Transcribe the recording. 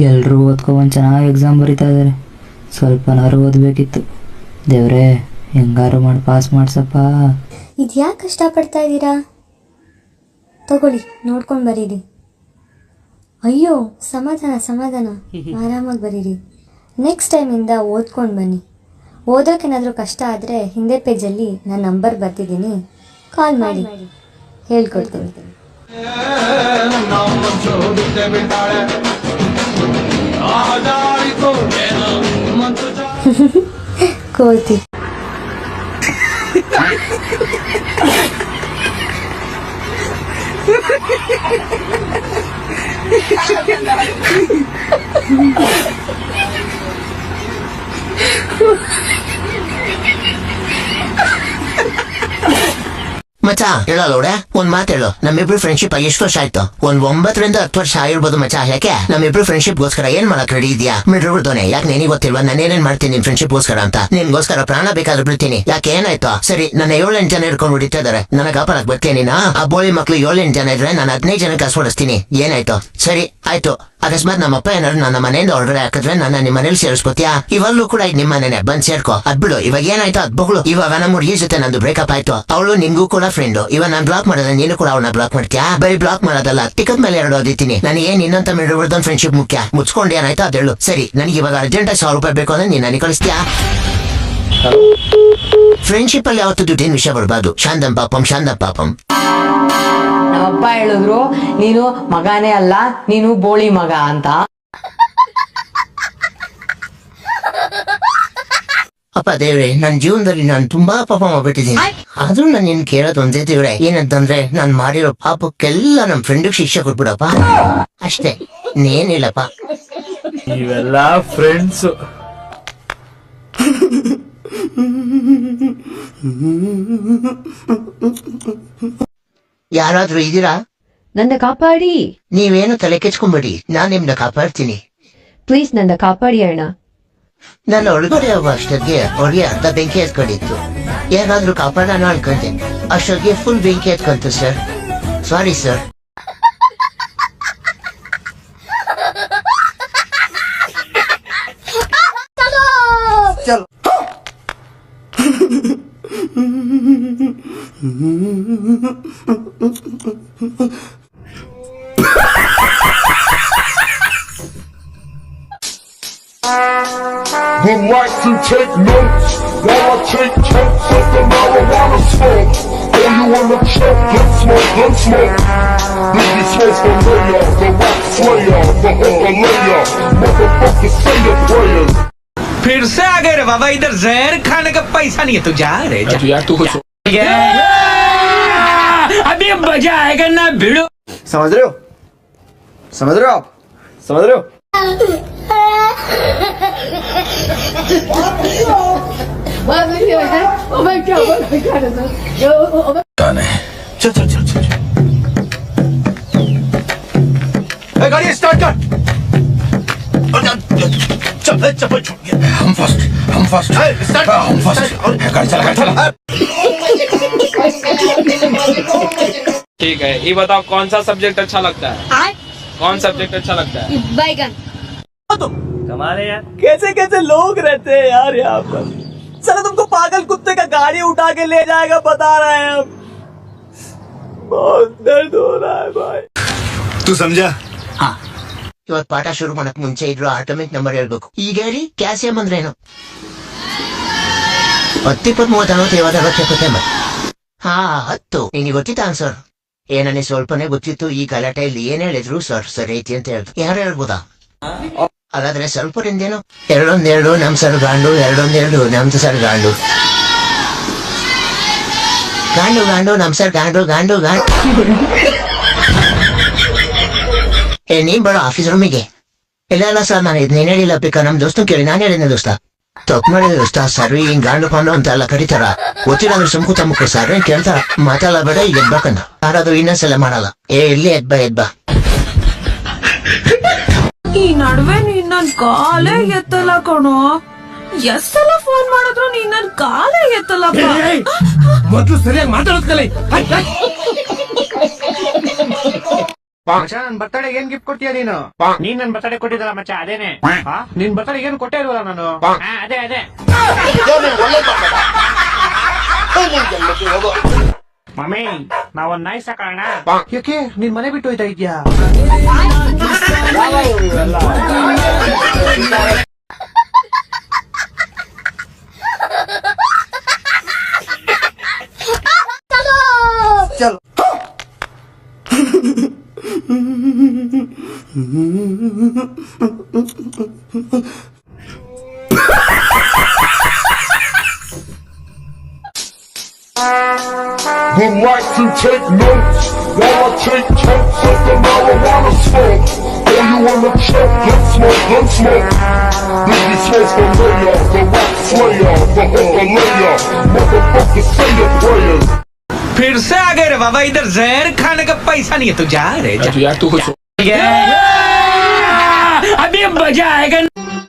ಎಲ್ಲರೂ ಓದ್ಕೊಂಡು ಚೆನ್ನಾಗಿ ಎಕ್ಸಾಮ್ ಬರೀತಾ ಇದ್ದಾರೆ. ಸ್ವಲ್ಪನಾರು ಓದಬೇಕಿತ್ತು. ದೇವ್ರೇ ಹೆಂಗಾರು ಮಾಡಿ ಪಾಸ್ ಮಾಡ್ಸಪ್ಪ. ಇದು ಯಾಕೆ ಕಷ್ಟಪಡ್ತಾ ಇದ್ದೀರಾ? ತಗೊಳ್ಳಿ, ನೋಡ್ಕೊಂಡು ಬರೀರಿ. ಅಯ್ಯೋ, ಸಮಾಧಾನ ಸಮಾಧಾನ, ಆರಾಮಾಗಿ ಬರೀರಿ. ನೆಕ್ಸ್ಟ್ ಟೈಮಿಂದ ಓದ್ಕೊಂಡು ಬನ್ನಿ. ಓದೋಕ್ಕೇನಾದರೂ ಕಷ್ಟ ಆದರೆ ಹಿಂದೆ ಪೇಜಲ್ಲಿ ನಾನು ನಂಬರ್ ಬರ್ತಿದ್ದೀನಿ, ಕಾಲ್ ಮಾಡಿ ಹೇಳ್ಕೊಡ್ತೀನಿ. ಕೋತಿ. ಮಚ ಹೇಳೋಳೆ ಒಂದ್ ಮಾತು ಹೇಳು. ನಮ್ಮಿಬ್ರು ಫ್ರೆಂಡ್ಶಿಪ್ ಎಷ್ಟು ವರ್ಷ ಆಯ್ತು? 9 ರಿಂದ 10 ವರ್ಷ ಆಗಿರ್ಬೋದು ಮಚ. ಯಾಕೆ ನಮ್ಮಿಬ್ರು ಫ್ರೆಂಡ್ಶಿಪ್ ಗೋಸ್ಕರ ಏನ್ ಮಾಡಕ್ ರೆಡಿ ಇದೆಯಾ? ಮಿಡ್ರದೋನೆ ಯಾಕೆ ನಿನಗೆ ಗೊತ್ತಿಲ್ವಾ ನಾನು ಏನೇನ್ ಮಾಡ್ತೀನಿ ನಿನ್ ಫ್ರೆಂಡ್ಶಿಪ್ ಗೋಸ್ಕರ ಅಂತ? ನಿನ್ಗೋಸ್ಕರ ಪ್ರಾಣ ಬೇಕಾದ್ರೆ ಬಿಡ್ತೀನಿ. ಯಾಕೆ ಏನಾಯ್ತು? ಸರಿ, ನನ್ನ 7-8 ಜನ ಹಿಡ್ಕೊಂಡು ಹೊಡಿತಾ ಇದಾರೆ, ನನಗೆ ಆಪರಕ್ ಬರ್ತೀನಿ. ಆ ಬೋಳಿ ಮಕ್ಳು 7-8 ಜನ ಇದ್ರೆ ನಾನು 15 ಜನ ಕಸ್ಕೊಡಿಸ್ತೀನಿ. ಏನಾಯ್ತು? ಸರಿ ಆಯ್ತು. ಅಕಸ್ಮಾತ್ ನಮ್ಮಪ್ಪ ಏನಾದ್ರು ನನ್ನ ಮನೆಯಿಂದ ಹೊರಗಡೆ ಹಾಕಿದ್ರೆ ನನ್ನ ನಿಮ್ಮ ಮನೇಲಿ ಸೇರಿಸ್ಕೊತೀಯಾ? ಇವಾಗ್ಲೂ ಕೂಡ ಇದು ನಿಮ್ಮ ಮನೇನೆ, ಬಂದ್ ಸೇರ್ಕೋ. ಅದ್ಬಿಡು. ಇವಾಗ ಏನಾಯ್ತು ಅದ್ ಬಹುಳು. ಇವಾಗ ನಮ್ಮ ಹುಡುಗಿ ಜೊತೆ ನಂದು ಬ್ರೇಕಪ್ ಆಯ್ತು. ಅವಳು ನಿಮ್ಗೂ ಕೂಡ ಫ್ರೆಂಡು. ಇವಾಗ ನಾನು ಬ್ಲಾಕ್ ಮಾಡಿದ್ರೆ ನೀನು ಕೂಡ ಅವಳನ್ನ ಬ್ಲಾಕ್ ಮಾಡ್ತೀಯಾ? ಬರೀ ಬ್ಲಾಕ್ ಮಾಡೋದಲ್ಲ, ಟಿಕಟ್ ಮೇಲೆ 2 ಓದಿತೀನಿ. ನನಗೆ ನಿನ್ನಂತ ಮಿಡ್ರದೊಂದು ಫ್ರೆಂಡ್ಶಿಪ್ ಮುಖ್ಯ. ಮುಚ್ಕೊಂಡು ಏನಾಯ್ತು ಅದೆಳ್ಳು. ಸರಿ, ನನಗೆ ಇವಾಗ ಅರ್ಜೆಂಟ್ 1,000 ರೂಪಾಯಿ ಬೇಕು ಅಂದ್ರೆ ನೀನ್ ನನಗೆ ಕಳಿಸ್ತೀಯಾ? ಫ್ರೆಂಡ್ಶಿಪ್ ಅಲ್ಲಿ ಯಾವತ್ತು ದುಡ್ಡಿನ ವಿಷಯ ಬರ್ಬಾರ್ದು. ಶಾಂತಂ ಪಾಪಂ ಶಾಂತಂ ಪಾಪಂ. ನಮ್ಮಪ್ಪ ಹೇಳಿದ್ರು ನೀನು ಮಗನೇ ಅಲ್ಲ, ನೀನು ಬೋಳಿ ಮಗ ಅಂತ. ಅಪ್ಪ ದೇವ್ರೆ, ನನ್ ಜೀವನದಲ್ಲಿ ನಾನು ತುಂಬಾ ಪಾಪ ಮಾಡ್ಬಿಟ್ಟಿದ್ದೀನಿ. ಆದ್ರೂ ನಾನು ನಿನ್ ಕೇಳೋದು ಒಂದೇ ದೇವ್ರೆ, ಏನಂತಂದ್ರೆ ನಾನ್ ಮಾಡಿರೋ ಪಾಪಕ್ಕೆಲ್ಲ ನಮ್ ಫ್ರೆಂಡ್ ಶಿಕ್ಷೆ ಕೊಟ್ಬಿಡಪ್ಪ ಅಷ್ಟೇ, ನೇನಿಲ್ಲಪ್ಪ. ಇವೆಲ್ಲ ಫ್ರೆಂಡ್ಸ್. ಯಾರಾದ್ರೂ ಇದೀರಾ? ನನ್ನ ಕಾಪಾಡಿ. ನೀವೇನು ತಲೆ ಕೆಚ್ಕೊಂಬಿಡಿ, ನಾನ್ ನಿಮ್ನ ಕಾಪಾಡ್ತೀನಿ. ಪ್ಲೀಸ್ ನನ್ನ ಕಾಪಾಡಿ ಅಣ್ಣ. ನನ್ನ ಒಳಗಡೆ ಹೋಗೋ ಅಷ್ಟೊತ್ತಿಗೆ ಅವ್ರಿಗೆ ಅರ್ಧ ಬೆಂಕಿ ಎತ್ಕೊಂಡಿತ್ತು. ಏನಾದ್ರೂ ಕಾಪಾಡೋಣ ಅನ್ಕೊಂಡೆ, ಅಷ್ಟೊತ್ತಿಗೆ ಫುಲ್ ಬೆಂಕಿ ಎತ್ಕೊಂತು sir. Sorry sir. Would like to take notes while I take totes of the marijuana smoke. Oh, you wanna choke? Gun smoke, gun smoke. Biggie smoke the layer, the rock slayer, the hooker layer. Motherfucker, say your prayers. फिर से आ गए रे बाबा, इधर जहर खाने का पैसा नहीं है, तू जा रे जा। यार तू कुछ अभी मजा आएगा ना भिड़ो। समझ रहे हो? समझ रहे हो आप? समझ रहे हो? चल चल चल चल गाड़ी स्टार्ट कर। चप्पल छूट गया। हम फर्स्ट हम फर्स्ट गाड़ी चला। ठीक है, ये बताओ कौन सा सब्जेक्ट अच्छा लगता है? कौन सब्जेक्ट अच्छा लगता है? बैगन। कमाल है यार, कैसे कैसे लोग रहते हैं यार यहाँ पर। चलो तुमको पागल कुत्ते का गाड़ी उठा के ले जाएगा, बता रहे हैं हम। बहुत दर्द हो रहा है भाई। तू समझा? ಹಾ, ಇವಾಗ ಪಾಠ ಶುರು ಮಾಡಕ್ ಮುಂಚೆ ಇದ್ರು ಆಟೋಮಿಕ್ ನಂಬರ್ ಹೇಳ್ಬೇಕು. ಈಗ ಹೇಳಿ, ಕ್ಯಾಲ್ಸಿಯಂ ಅಂದ್ರೇನು? 10, 20, 30, 40, 50, 70. ಹಾ 10. ನಿನಗೆ ಗೊತ್ತಿತ್ತ ಆನ್ಸರ್? ನನಗೆ ಸ್ವಲ್ಪನೇ ಗೊತ್ತಿತ್ತು. ಈ ಗಲಾಟೆಯಲ್ಲಿ ಏನ್ ಹೇಳಿದ್ರು ಸರ್ ಸರಿ ಐತಿ ಅಂತ ಹೇಳಿದ್ರು. ಯಾರು ಹೇಳ್ಬೋದಾ? ಹಾಗಾದ್ರೆ ಸ್ವಲ್ಪ ನಿಂದೇನು? 2-1-2 ನಮ್ ಸರ್ ಗಾಂಡು, 2-1-2 ನಮ್ದು ಸರ್ ಗಾಂಡು. ಗಾಂಡು ಗಾಂಡು ನಮ್ ಸರ್ ಗಾಂಡು ಗಾಂಡು ಗಾಂಡು. ನೀನ್ ಬರೋ ಆಫೀಸ್ ರೂಮಿಗೆ. ಇಲ್ಲ ಸರ್, ನಾನು ಇದನ್ನೇನು ಹೇಳಿಲ್ಲ. ಬೇಕಾ ನಮ್ ದೋಸ್ತು ಕೇಳಿ, ನಾನು ಹೇಳಿದ್ನೆ ದೋಸ್ತ. ತಪ್ಪು ಮಾಡಿದ ದೋಸ್ತ. ಸರ್ವಿ ಹಿಂಗ್ ಗಾಂಡು ಕೊಂಡು ಅಂತ ಎಲ್ಲ ಕರೀತಾರ. ಗೊತ್ತಿಲ್ಲ ಅಂದ್ರೆ ಸುಮ್ಕೂತ ಮುಕ್ಕು ಸರ್ ಕೇಳ್ತಾರ. ಮಾತಾಡ ಬೇಡ, ಈಗ ಎದ್ಬೇಕಂದ. ಯಾರಾದ್ರೂ ಇನ್ನೊಂದ್ಸಲ ಮಾಡಲ್ಲ. ಇಲ್ಲಿ ಎದ್ಬಾ. ಈ ನಡುವೆ ನೀನ್ ನನ್ ಕಾಲೇ ಎತ್ತಲ್ಲ ಕಣೋ. ಎಷ್ಟ್ ಸಲ ಫೋನ್ ಮಾಡಿದ್ರು ನೀನ್ ನನ್ ಕಾಲೇ ಎತ್ತಲ್ಲಪ್ಪ. ಮೊದ್ಲು ಸರಿಯಾಗಿ ಮಾತಾಡೋದ್ ಕಲಿ. ಮಚ್ಚ ನನ್ ಬರ್ತಡೆ ಏನ್ ಗಿಫ್ಟ್ ಕೊಡ್ತೀಯ ನೀನು? ನೀನ್ ನನ್ ಬರ್ತಡೆ ಕೊಟ್ಟಿದ್ದಲ್ಲ ಮಚ್ಚ, ಅದೇನೆ. ನಿನ್ ಬರ್ತಡೆ ಏನು ಕೊಟ್ಟೇ ಇಲ್ವಲ್ಲ ನಾನು? ಅದೇ ಅದೇ. ಮಮ್ಮಿ ನಾವೊಂದ್ ನಾಯಿ ಸಾಕೋಣ. ಯಾಕೆ ನಿನ್ ಮನೆ ಬಿಟ್ಟು ಹೋಯ್ತಾ ಇದ್ಯಾ? ಚಲೋ Would like to take notes while I take totes of the marijuana smoke. Oh, you wanna choke? Gun smoke, gun smoke. Biggie Smalls the layer, the rap slayer, the hooker layer. Motherfucker, say your prayers. फिर से आ गए रे बाबा, इधर जहर खाने का पैसा नहीं है, तू जा रे जा। यार तू कुछ अभी मजा आएगा।